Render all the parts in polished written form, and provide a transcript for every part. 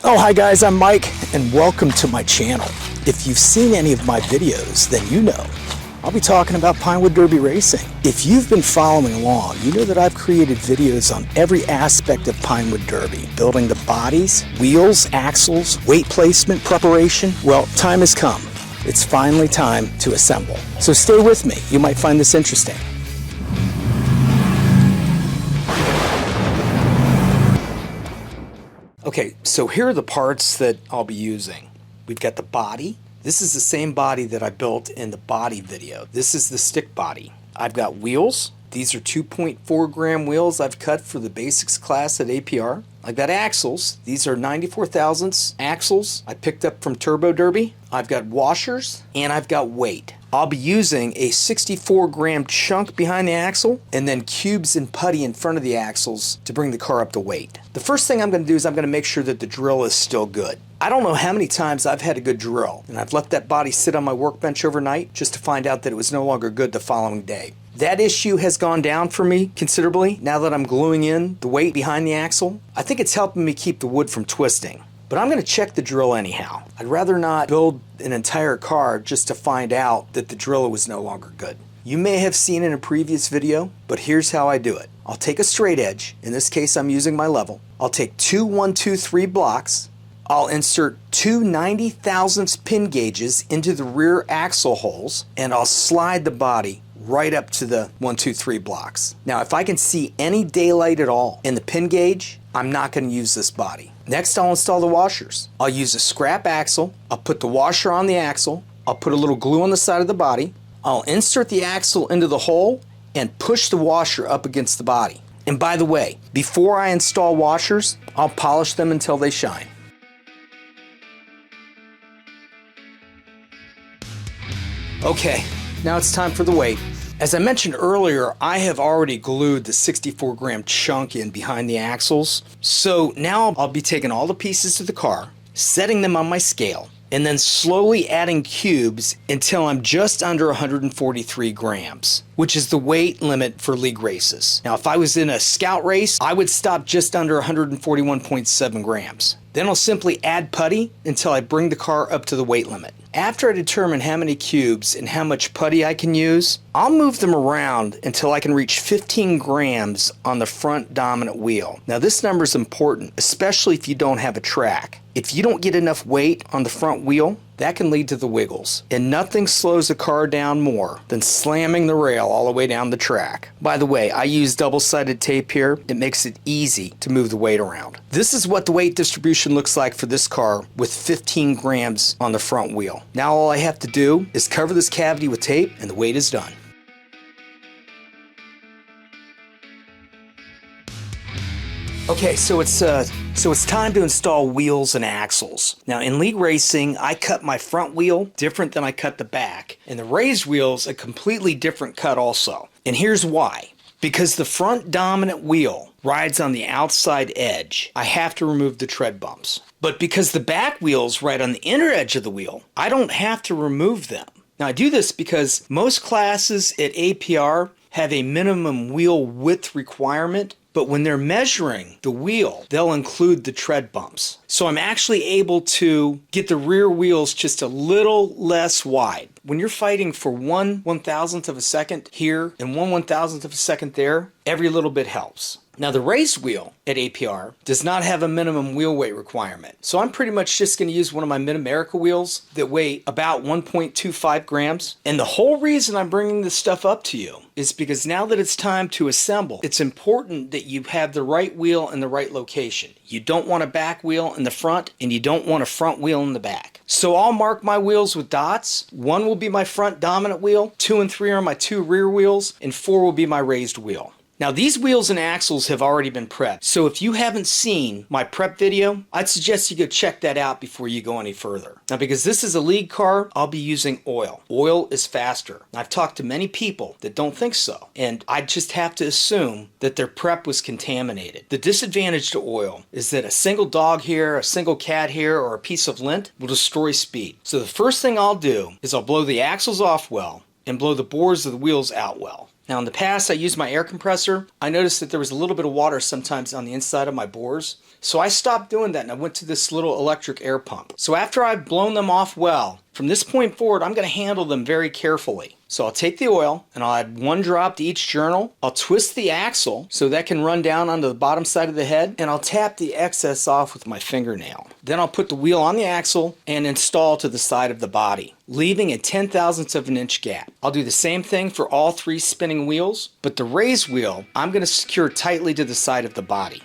Oh, hi guys, I'm Mike, and welcome to my channel. If you've seen any of my videos, then you know I'll be talking about Pinewood Derby racing. If you've been following along, you know that I've created videos on every aspect of Pinewood Derby, building the bodies, wheels, axles, weight placement, preparation. Well, time has come. It's finally time to assemble. So stay with me. You might find this interesting. Okay, so here are the parts that I'll be using. We've got the body. This is the same body that I built in the body video. This is the stick body. I've got wheels. These are 2.4 gram wheels I've cut for the basics class at APR. I've got axles. These are 94 thousandths axles I picked up from Turbo Derby. I've got washers and I've got weight. I'll be using a 64 gram chunk behind the axle and then cubes and putty in front of the axles to bring the car up to weight. The first thing I'm going to do is I'm going to make sure that the drill is still good. I don't know how many times I've had a good drill and I've left that body sit on my workbench overnight just to find out that it was no longer good the following day. That issue has gone down for me considerably now that I'm gluing in the weight behind the axle. I think it's helping me keep the wood from twisting. But I'm going to check the drill anyhow. I'd rather not build an entire car just to find out that the drill was no longer good. You may have seen in a previous video, but here's how I do it. I'll take a straight edge. In this case, I'm using my level. I'll take two 1-2-3 blocks. I'll insert two 90 thousandths pin gauges into the rear axle holes, and I'll slide the body right up to the 1-2-3 blocks. Now, if I can see any daylight at all in the pin gauge, I'm not going to use this body. Next, I'll install the washers. I'll use a scrap axle. I'll put the washer on the axle. I'll put a little glue on the side of the body. I'll insert the axle into the hole and push the washer up against the body. And by the way, before I install washers, I'll polish them until they shine. Okay, now it's time for the weight. As I mentioned earlier, I have already glued the 64 gram chunk in behind the axles. So now I'll be taking all the pieces to the car, setting them on my scale, and then slowly adding cubes until I'm just under 143 grams, which is the weight limit for league races. Now, if I was in a scout race, I would stop just under 141.7 grams. Then I'll simply add putty until I bring the car up to the weight limit. After I determine how many cubes and how much putty I can use, I'll move them around until I can reach 15 grams on the front dominant wheel. Now, this number is important, especially if you don't have a track. If you don't get enough weight on the front wheel, that can lead to the wiggles. And nothing slows a car down more than slamming the rail all the way down the track. By the way, I use double-sided tape here. It makes it easy to move the weight around. This is what the weight distribution looks like for this car with 15 grams on the front wheel. Now all I have to do is cover this cavity with tape and the weight is done. Okay, so it's time to install wheels and axles. Now, in league racing, I cut my front wheel different than I cut the back, and the raised wheel's a completely different cut also. And here's why. Because the front dominant wheel rides on the outside edge, I have to remove the tread bumps. But because the back wheel's right on the inner edge of the wheel, I don't have to remove them. Now, I do this because most classes at APR have a minimum wheel width requirement, but when they're measuring the wheel, they'll include the tread bumps. So I'm actually able to get the rear wheels just a little less wide. When you're fighting for 1/1000th of a second here and 1/1000th of a second there, every little bit helps. Now, the raised wheel at APR does not have a minimum wheel weight requirement. So I'm pretty much just going to use one of my Mid-America wheels that weigh about 1.25 grams. And the whole reason I'm bringing this stuff up to you is because now that it's time to assemble, it's important that you have the right wheel in the right location. You don't want a back wheel in the front and you don't want a front wheel in the back. So I'll mark my wheels with dots. 1 will be my front dominant wheel, 2 and 3 are my 2 rear wheels, and 4 will be my raised wheel. Now, these wheels and axles have already been prepped, so if you haven't seen my prep video, I'd suggest you go check that out before you go any further. Now, because this is a league car, I'll be using oil. Oil is faster. I've talked to many people that don't think so, and I just have to assume that their prep was contaminated. The disadvantage to oil is that a single dog here, a single cat here, or a piece of lint will destroy speed. So the first thing I'll do is I'll blow the axles off well and blow the bores of the wheels out well. Now in the past I used my air compressor. I noticed that there was a little bit of water sometimes on the inside of my bores. So I stopped doing that and I went to this little electric air pump. So after I've blown them off well, from this point forward I'm going to handle them very carefully. So I'll take the oil and I'll add 1 drop to each journal. I'll twist the axle so that can run down onto the bottom side of the head, and I'll tap the excess off with my fingernail. Then I'll put the wheel on the axle and install to the side of the body, leaving a 0.010 of an inch gap. I'll do the same thing for all 3 spinning wheels, but the raised wheel I'm going to secure tightly to the side of the body.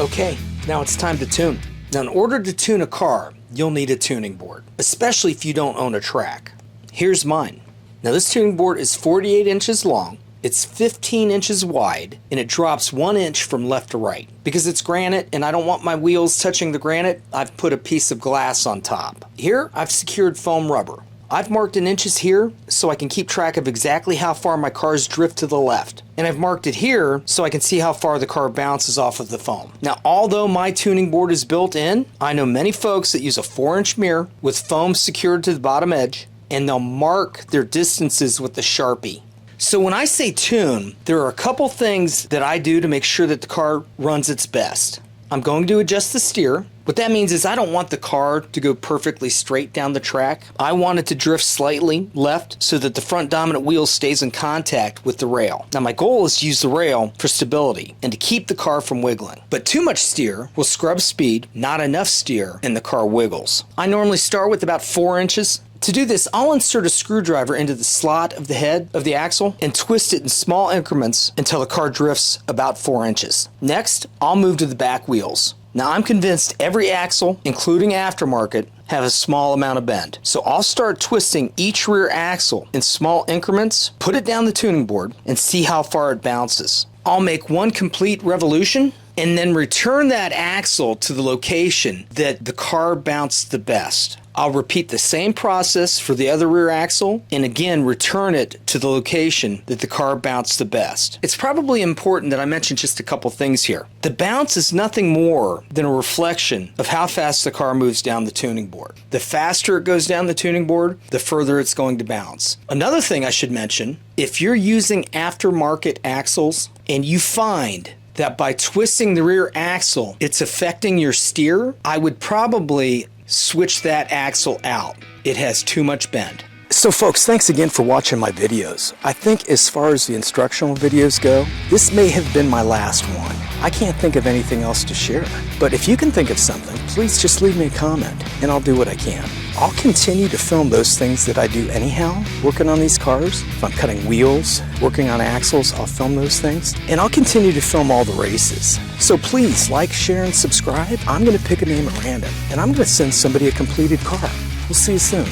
Okay, now it's time to tune. Now in order to tune a car, you'll need a tuning board, especially if you don't own a track. Here's mine. Now this tuning board is 48 inches long, it's 15 inches wide, and it drops 1 inch from left to right. Because it's granite and I don't want my wheels touching the granite, I've put a piece of glass on top. Here I've secured foam rubber. I've marked in inches here so I can keep track of exactly how far my cars drift to the left. And I've marked it here so I can see how far the car bounces off of the foam. Now, although my tuning board is built in, I know many folks that use a 4-inch mirror with foam secured to the bottom edge, and they'll mark their distances with the Sharpie. So when I say tune, there are a couple things that I do to make sure that the car runs its best. I'm going to adjust the steer. What that means is I don't want the car to go perfectly straight down the track. I want it to drift slightly left so that the front dominant wheel stays in contact with the rail. Now my goal is to use the rail for stability and to keep the car from wiggling. But too much steer will scrub speed, not enough steer, and the car wiggles. I normally start with about 4 inches. To do this, I'll insert a screwdriver into the slot of the head of the axle and twist it in small increments until the car drifts about 4 inches. Next, I'll move to the back wheels. Now I'm convinced every axle, including aftermarket, have a small amount of bend. So I'll start twisting each rear axle in small increments, put it down the tuning board, and see how far it bounces. I'll make 1 complete revolution and then return that axle to the location that the car bounced the best. I'll repeat the same process for the other rear axle and again return it to the location that the car bounced the best. It's probably important that I mention just a couple things here. The bounce is nothing more than a reflection of how fast the car moves down the tuning board. The faster it goes down the tuning board, the further it's going to bounce. Another thing I should mention, if you're using aftermarket axles and you find that by twisting the rear axle it's affecting your steer, I would probably switch that axle out. It has too much bend. So folks, thanks again for watching my videos. I think as far as the instructional videos go, this may have been my last one. I can't think of anything else to share. But if you can think of something, please just leave me a comment and I'll do what I can. I'll continue to film those things that I do anyhow, working on these cars. If I'm cutting wheels, working on axles, I'll film those things. And I'll continue to film all the races. So please like, share, and subscribe. I'm going to pick a name at random and I'm going to send somebody a completed car. We'll see you soon.